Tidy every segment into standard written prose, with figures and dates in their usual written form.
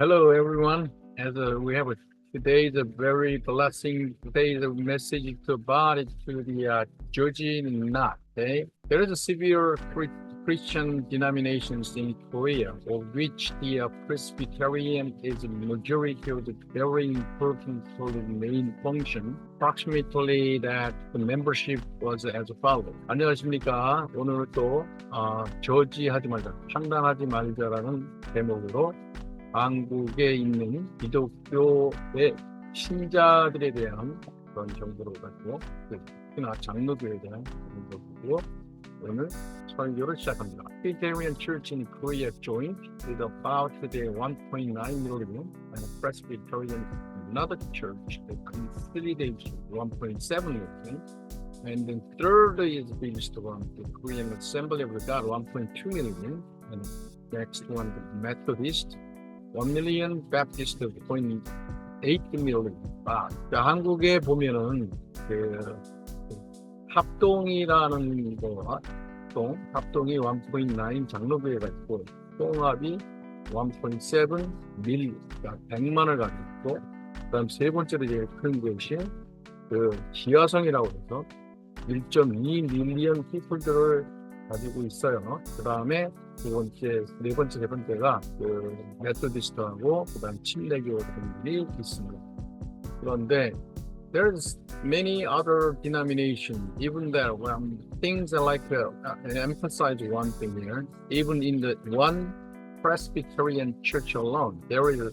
Hello, everyone. As we have today is a very blessing. Today is a message to about it to the judging not. Okay, there is a severe Christian denominations in Korea, of which the Presbyterian is a majority of the very important for the main function. Approximately that the membership was as follows. 안녕하십니까? 오늘 또 저지하지 말자, 판단하지 말자라는 제목으로 한국에 있는 기독교의 신자들에 대한 그런 정보를 가지고 특히나 장로교에 대한 정보를 오늘 설교를 시작합니다. Presbyterian Church in Korea joined with about the 1.9 million and Presbyterian another church that consolidated 1.7 million. And then third is based on the Korean Assembly of God 1.2 million and next one the Methodist 1 million, Baptist 0.8 million. 한국에 보면은 그 합동이라는 거, 합동이 1.9 장로교회가 있고 통합이 1.7 밀, 그러니까 100만을 가지고 있고, 그다음 세 번째로 제일 큰 것이 그 기화성이라고 해서 1.2 밀리언 피플들을 가지고 있어요. 그 다음에 세 번째가 그 메소디스트하고 그다음 침례교들이 있습니다. 그런데 there's many other denominations, even there things are like emphasize one thing here. Even in the one Presbyterian church alone, there is a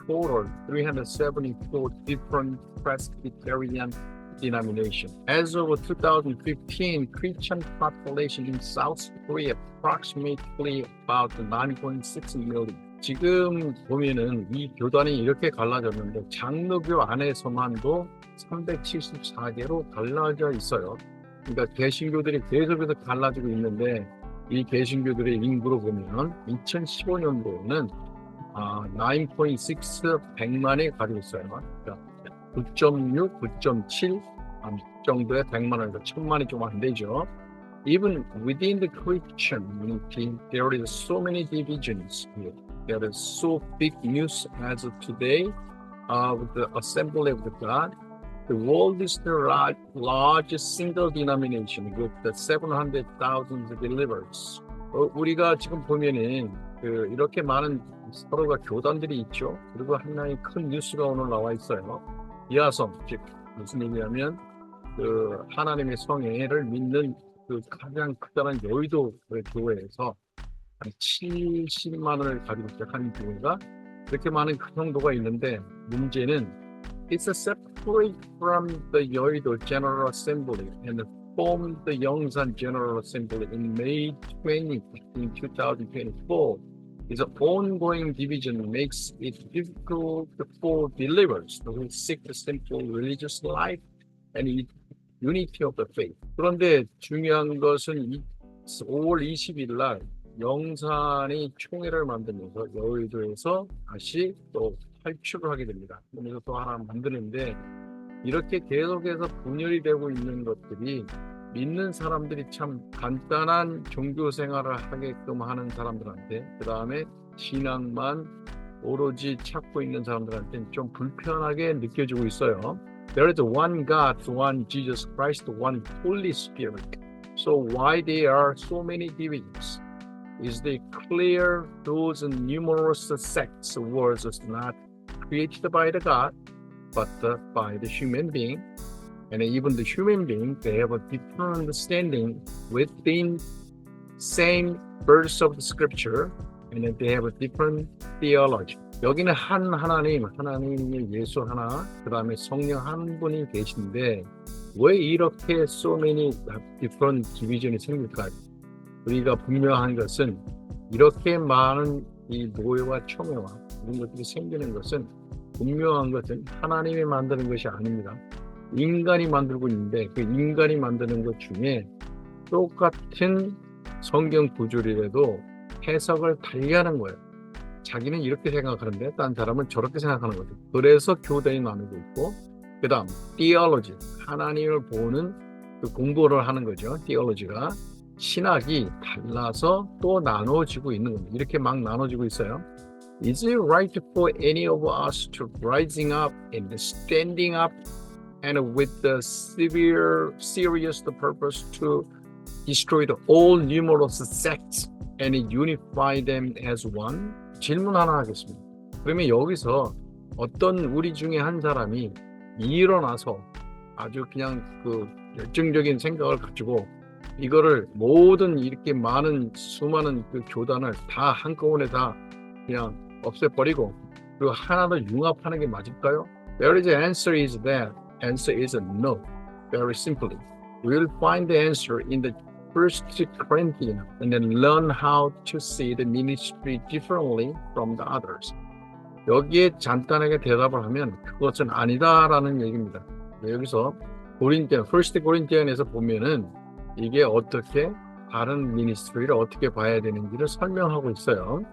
total 374 different Presbyterian denomination. As of 2015, Christian population in South Korea approximately about 9.6 million. 지금 보면은 이 교단이 이렇게 갈라졌는데 장로교 안에서만도 374개로 갈라져 있어요. 그러니까 개신교들이 계속해서 갈라지고 있는데 이 개신교들의 인구로 보면 2015년도에는 9.6 100만이 가지고 있어요. 그러니까 9.6, 9.7 정도의 100만원, 1000만이 좀 안 되죠. Even within the Christian community, there is so many divisions here. There is so big news as of today with the Assembly of the God. The world is the largest single denomination with the 700,000 believers. 우리가 지금 보면은 이렇게 많은 서로가 교단들이 있죠. 그리고 하나의 큰 뉴스가 오늘 나와 있어요. 기화성, 즉 무슨 얘기냐면 그 하나님의 성애를 믿는 그 가장 크다란 여의도 교회에서 한 70만을 가지고 시작한 교회가 그렇게 많은 그 정도가 있는데 문제는 it's a separate from the 여의도 General Assembly and formed the Yongsan General Assembly in May 20 in 2024. Is an ongoing division makes it difficult for believers who seek the simple religious life and unity of the faith. 그런데 중요한 것은 5월 20일 날 영산이 총회를 만들면서 여의도에서 다시 또 탈출을 하게 됩니다. 그래서 또 하나 만드는데 이렇게 계속해서 분열이 되고 있는 것들이 믿는 사람들이 참 간단한 종교 생활을 하게끔 하는 사람들한테 그 다음에 신앙만 오로지 찾고 있는 사람들한테는 좀 불편하게 느껴지고 있어요. There is one God, one Jesus Christ, one Holy Spirit. So why there are so many divisions? Is it clear those numerous sects were not created by the God, but by the human being? And even the human being, they have a different understanding within same verse of the scripture, and they have a different theology. 여기는 하나님의 예수 하나, 그 다음에 성령 한 분이 계신데 왜 이렇게 so many different division이 생길까요? 우리가 분명한 것은 이렇게 많은 이 노예와 총회와 이런 것들이 생기는 것은 분명한 것은 하나님이 만드는 것이 아닙니다. 인간이 만들고 있는데 그 인간이 만드는 것 중에 똑같은 성경 구절이라도 해석을 달리하는 거예요. 자기는 이렇게 생각하는데 다른 사람은 저렇게 생각하는 거죠. 그래서 교단이 나누고 있고 그 다음 theology, 하나님을 보는 그 공부를 하는 거죠. theology가 신학이 달라서 또 나눠지고 있는 겁니다. 이렇게 막 나눠지고 있어요. Is it right for any of us to rising up and standing up and with the serious purpose to destroy all numerous sects and unify them as one? 질문 하나 하겠습니다. 그러면 여기서 어떤 우리 중에 한 사람이 일어나서 아주 그냥 그 열정적인 생각을 가지고 이거를 모든 이렇게 많은 수많은 그 교단을 다 한꺼번에 다 그냥 없애버리고 그리고 하나로 융합하는 게 맞을까요? There is an answer is that. Answer is a no. Very simply. We'll find the answer in the First Corinthians and then learn how to see the ministry differently from the others. 여기에 간단하게 대답을 하면 그것은 아니다라는 얘기입니다. 여기서 First Corinthians에서 보면은 이게 어떻게 다른 미니스트리를 어떻게 봐야 되는지를 설명하고 있어요.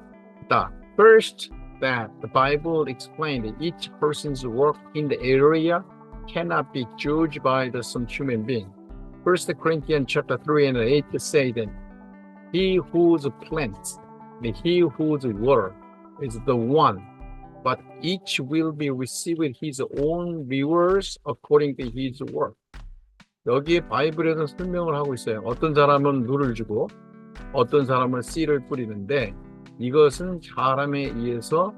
First, that the Bible explained that each person's work in the area cannot be judged by some human being. 1 Corinthians chapter 3 and 8 say that he who's plants and he who's water is the one, but each will be receiving his own rewards according to his work. 여기에 바이블에서 설명을 하고 있어요. 어떤 사람은 물을 주고 어떤 사람은 씨를 뿌리는데 이것은 사람에 의해서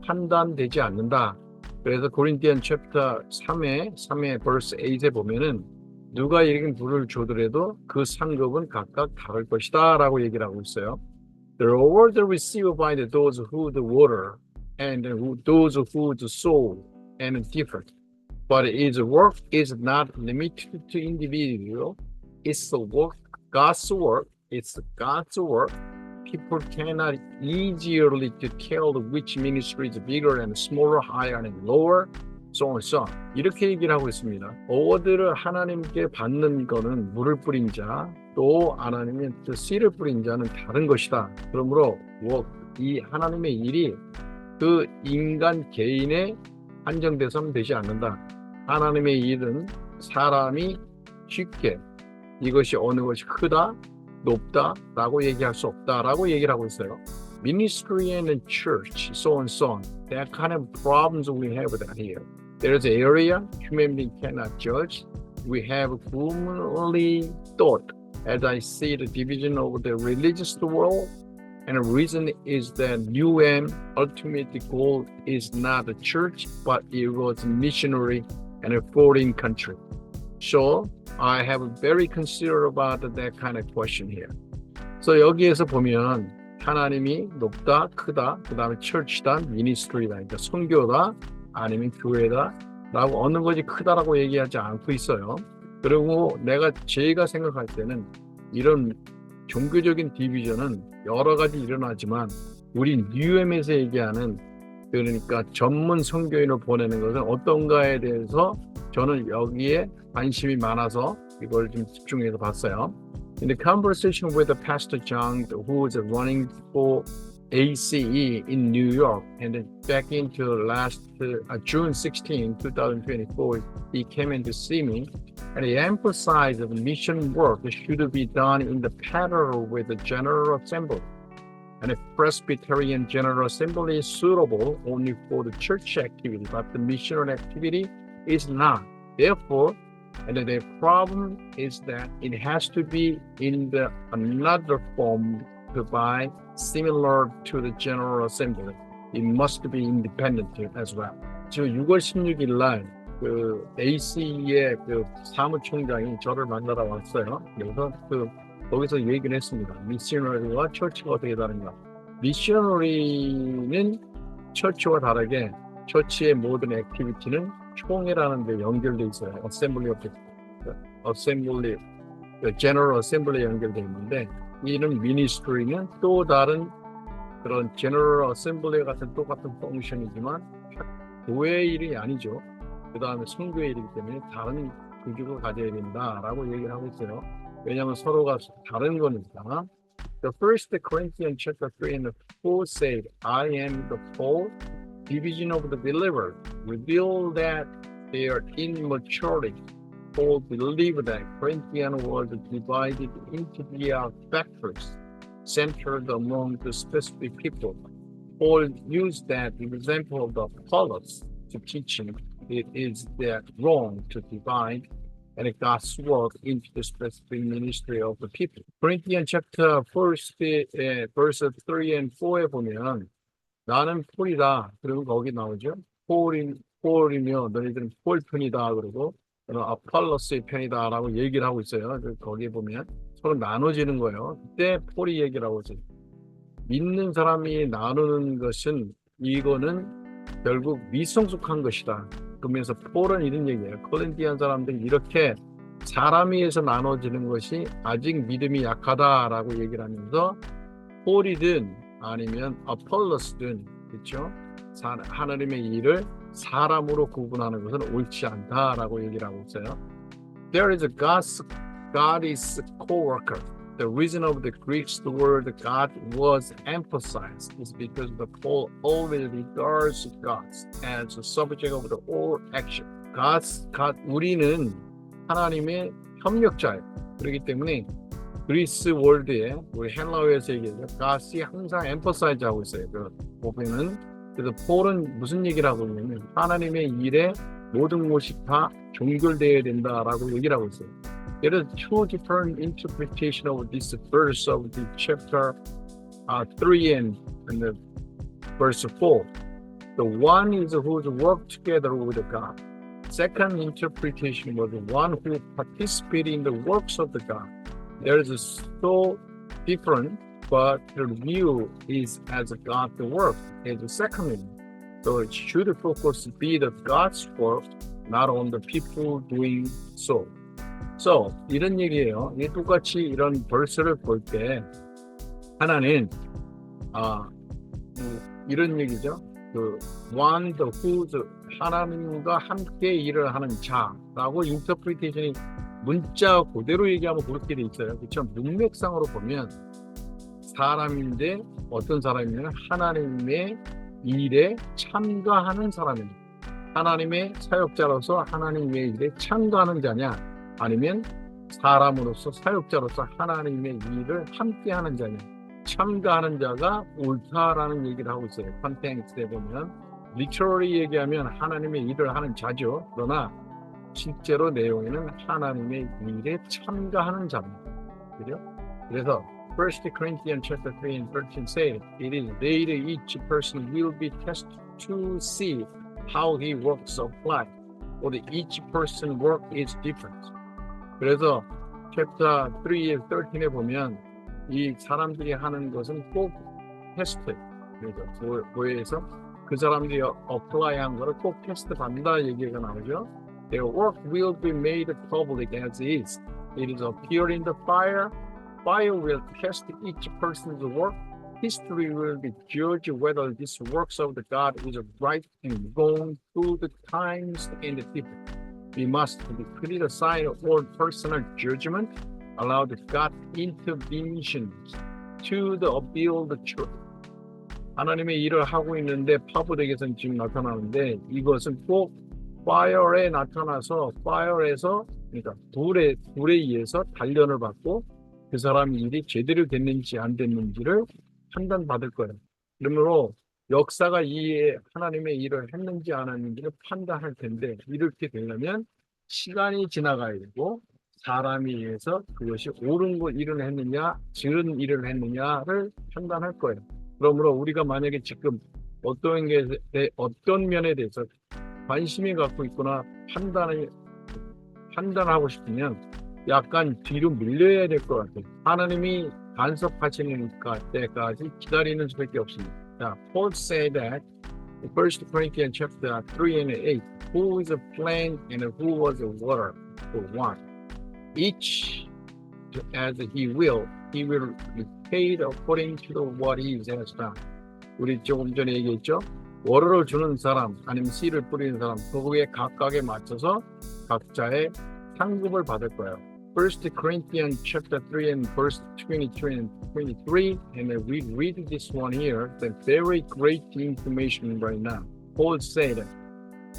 판단되지 않는다. 그래서 고린티안 챕터 3의 verse 8에 보면은 누가 이렇게 물을 주더라도 그 상급은 각각 다를 것이다 라고 얘기를 하고 있어요. The reward received by those who the water and those who the soul and different. But his work is not limited to individual. It's the work, God's work. It's God's work. People cannot easily tell which ministry is bigger and smaller, higher and lower, so on, so on. 이렇게 얘기를 하고 있습니다. 어워드를 하나님께 받는 거는 물을 뿌린 자, 또 하나님의 씨를 뿌린 자는 다른 것이다. 그러므로 이 하나님의 일이 그 인간 개인에 한정돼서는 되지 않는다. 하나님의 일은 사람이 쉽게 이것이 어느 것이 크다, 높다라고 얘기할 수 없다라고 얘기를 하고 있어요. Ministry and church, so on, so on. That kind of problems we have with that here. There's an area human being cannot judge. We have humanly thought, as I see the division of the religious world, and the reason is that ultimate goal is not the church, but it was missionary and a foreign country. So I have very considered about that kind of question here. So 여기에서 보면 하나님이 높다, 크다, 그 다음에 church다, ministry다, 그러니까 선교다, 아니면 교회다 라고 어느 것이 크다라고 얘기하지 않고 있어요. 그리고 제가 생각할 때는 이런 종교적인 디비전은 여러 가지 일어나지만 우리 뉴엠에서 얘기하는 그러니까 전문 선교인을 보내는 것은 어떤가에 대해서 저는 여기에 관심이 많아서 이걸 좀 집중해서 봤어요. In the conversation with the Pastor John, who was running for ACE in New York, and then back into June 16, 2024, he came in to see me, and he emphasized that mission work should be done in the parallel with the General Assembly. And a Presbyterian General Assembly is suitable only for the church activity, but the missionary activity is not. Therefore, and the problem is that it has to be in another form by similar to the General Assembly. It must be independent as well. 지금 6월 16일 날 ACE의 사무총장이 저를 만나러 왔어요. 그래서 거기서 얘기를 했습니다. 미셔너리와 처치가 어떻게 다른가? 미셔너리는 처치와 다르게 처치의 모든 액티비티는 총회라는 데 연결돼 있어요. General Assembly에 연결돼 있는데 이는 미니스트리는 또 다른 그런 General Assembly 같은 똑같은 펑션이지만 교회의 일이 아니죠. 그 다음에 선교의 일이기 때문에 다른 구조를 가져야 된다라고 얘기를 하고 있어요. 왜냐하면 서로가 다른 거니까. The First Corinthians chapter 3 and 4 said, I am the whole division of the believer. Reveal that they are immaturity. Paul believed that Corinthians was divided into the factors centered among the specific people. Paul used that example of the Apollos to teach him it is that wrong to divide and God's work into the specific ministry of the people. Corinthians chapter 1, verse 3 and 4에 보면 나는 폴이다. 그리고 거기 나오죠. 폴이며 너희들은 폴 편이다. 그러고 아폴로스의 편이다라고 얘기를 하고 있어요. 거기에 보면 서로 나눠지는 거예요. 그때 폴이 얘기를 하고 있어요. 믿는 사람이 나누는 것은 이거는 결국 미성숙한 것이다. 그러면서 폴은 이런 얘기예요. 코린티안 사람들이 이렇게 사람에 의해서 나눠지는 것이 아직 믿음이 약하다라고 얘기를 하면서 폴이든 아니면 아폴로스든 그렇죠? 하나님의 일을 사람으로 구분하는 것은 옳지 않다라고 얘기를 하고 있어요. There is a God is co-worker. The reason of the Greeks the word God was emphasized is because the Paul always regards God as the subject of the all action. God 우리는 하나님의 협력자예요. 그렇기 때문에 그리스 월드에 우리 헬라어에서 얘기해서 God이 항상 emphasize 하고 있어요. 그 보면은 그래서 폴은 무슨 얘기를 하고 있냐면 하나님의 일에 모든 것이 다 종결되어야 된다라고 얘기를 하고 있어요. There are two different interpretations of this verse of the chapter 3 and the verse 4. The one is who work together with God. Second interpretation was the one who participated in the works of the God. There is so different, but the view is as God the work as the second one. So it should focus be the God's work, not on the people doing so. So 이런 얘기예요. 이 똑같이 이런 벌스를 볼 때 하나는 이런 얘기죠. 그 one the who's 하나님과 함께 일을 하는 자라고 인터프리테이션이 문자 그대로 얘기하면 그렇게 돼 있어요. 그렇죠? 문맥상으로 보면 사람인데 어떤 사람이냐면 하나님의 일에 참가하는 사람입니다. 하나님의 사역자로서 하나님의 일에 참가하는 자냐 아니면 사람으로서 사역자로서 하나님의 일을 함께하는 자냐 참가하는 자가 옳다라는 얘기를 하고 있어요. 컨텍스트에 보면 literally 얘기하면 하나님의 일을 하는 자죠. 그러나 실제로 내용에는 하나님의 일에 참가하는 자입니다. 그죠? 그래서 1 Corinthians chapter 3 and 13 say it is later each person will be tested to see how he works of life. Or each person work is different. 그래서 챕터 3의 13에 보면 이 사람들이 하는 것은 꼭 테스트. 그래서 교회에서 그 사람들이 어플라이한 거를 꼭 테스트 받는다 얘기가 나오죠. Their work will be made public as is. It is appeared in the fire. Fire will test each person's work. History will be judged whether this works of the God is right and wrong through the times and the people. We must put aside all personal judgment, allow the God intervention to build the truth. 하나님의 일을 하고 있는데 파브렉에서는 지금 나타나는데 이것은 꼭 fire에 나타나서 fire에서 그러니까 불에 의해서 단련을 받고 그 사람의 일이 제대로 됐는지 안 됐는지를 판단받을 거예요. 그러므로 역사가 이 하나님의 일을 했는지 안 했는지를 판단할 텐데 이렇게 되려면 시간이 지나가야 되고 사람에 의해서 그것이 옳은 일을 했느냐 지은 일을 했느냐를 판단할 거예요. 그러므로 우리가 만약에 지금 어떤 면에 대해서 관심이 갖고 있거나 판단하고 싶으면 약간 뒤로 밀려야 될 것 같아요. 하나님이 간섭하시는 때까지 기다리는 수밖에 없습니다. 자, Paul said that in 1 Corinthians chapter 3 and 8, who is a flame and who was a water for one. Each as he will be paid according to what he has done. 우리 조금 전에 얘기했죠. 워터를 주는 사람 아니면 씨를 뿌리는 사람 그거에 각각에 맞춰서 각자의 상급을 받을 거예요. 1 Corinthians chapter 3 and verse 22 and 23 and we read this one here, the very great information right now. Paul said,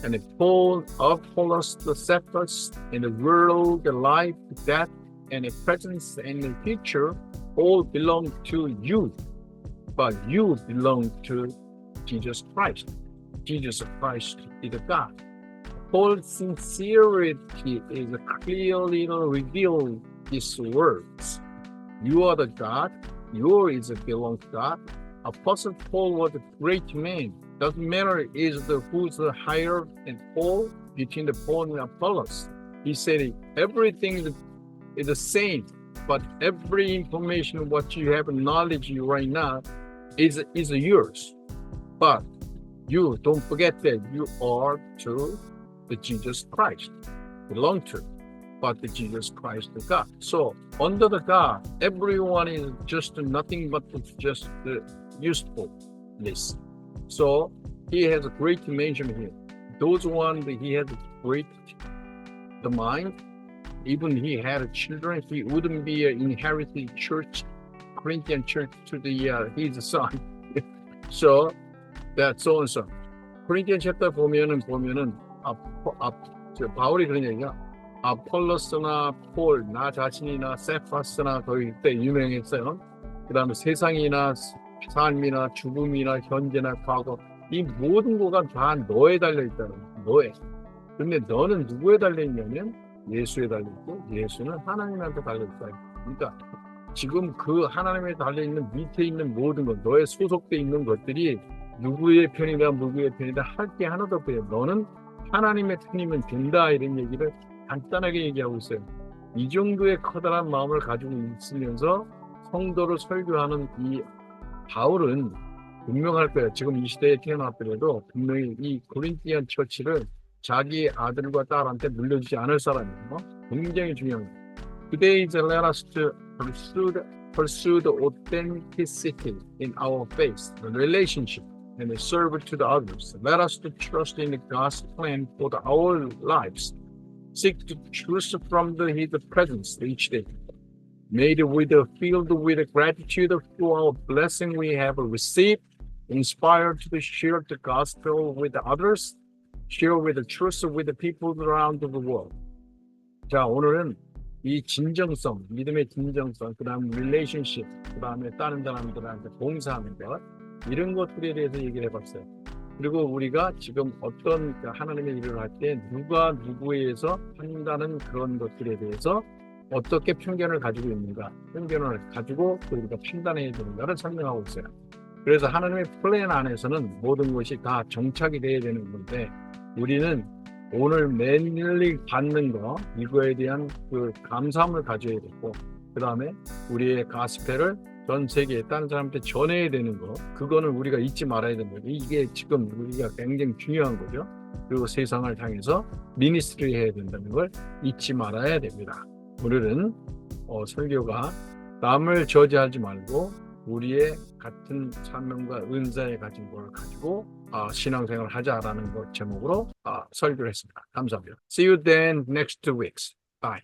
and Paul Apollos the Cephas in the world, the life, death, and the presence and the future all belong to you, but you belong to Jesus Christ. Jesus Christ is God. Paul's sincerity is clearly revealed these words. You are the God, yours belongs to God. Apostle Paul was a great man. Doesn't matter who's higher and Paul between the Paul and Apollos. He said everything is the same, but every information what you have knowledge right now is yours. But you don't forget that you are to the Jesus Christ, belong to, but the Jesus Christ the God. So under the God, everyone is just nothing but just usefulness. So he has a great mention here. Those one that he has great the mind. Even he had children, he wouldn't be inherited church, Corinthian church to his son. So that's so and so. Corinthian chapter 보면은 바울이 그런 얘기야. 아폴로스나 폴, 나 자신이나 세파스나 거의 그때 유명했어요. 그다음에 세상이나 삶이나 죽음이나 현재나 과거 이 모든 거가 다 너에 달려 있다는 너에. 근데 너는 누구에 달려 있냐면 예수에 달려 있고 예수는 하나님한테 달려 있다. 그러니까 지금 그 하나님에 달려 있는 밑에 있는 모든 것, 너의 소속돼 있는 것들이 누구의 편이다, 누구의 편이다 할 게 하나도 없어요. 너는 하나님의 편이면 된다 이런 얘기를 간단하게 얘기하고 있어요. 이 정도의 커다란 마음을 가지고 있으면서 성도를 설교하는 이 바울은 분명할 거예요. 지금 이 시대에 태어났더라도 분명히 이 고린티안 처치를 자기 아들과 딸한테 물려주지 않을 사람이에요. 굉장히 중요한 거예요. Today is let us to pursue the authenticity in our faith, the relationship, and the service to the others. Let us to trust in the God's plan for our lives. Seek to choose from His presence each day. Made filled with gratitude for our blessing we have received, inspired to share the gospel with others, share with the truth with the people around the world. 자, 오늘은 이 진정성, 믿음의 진정성, 그 다음 relationship, 그 다음에 다른 사람들한테 봉사하는 것, 이런 것들에 대해서 얘기를 해봤어요. 그리고 우리가 지금 어떤 하나님의 일을 할 때 누가 누구에서 한다는 그런 것들에 대해서 어떻게 편견을 가지고 있는가, 편견을 가지고 또 우리가 판단해야 되는가를 설명하고 있어요. 그래서 하나님의 플랜 안에서는 모든 것이 다 정착이 돼야 되는 건데 우리는 오늘 매일 받는 거 이거에 대한 그 감사함을 가져야 되고 그 다음에 우리의 가스펠을 전 세계에 다른 사람한테 전해야 되는 거 그거는 우리가 잊지 말아야 되는 거죠. 이게 지금 우리가 굉장히 중요한 거죠. 그리고 세상을 향해서 미니스트리 해야 된다는 걸 잊지 말아야 됩니다. 오늘은 설교가 남을 저지하지 말고 우리의 같은 사명과 은사에 가진 걸 가지고 신앙생활을 하자라는 것 제목으로 설교를 했습니다. 감사합니다. See you then next 2 weeks. Bye.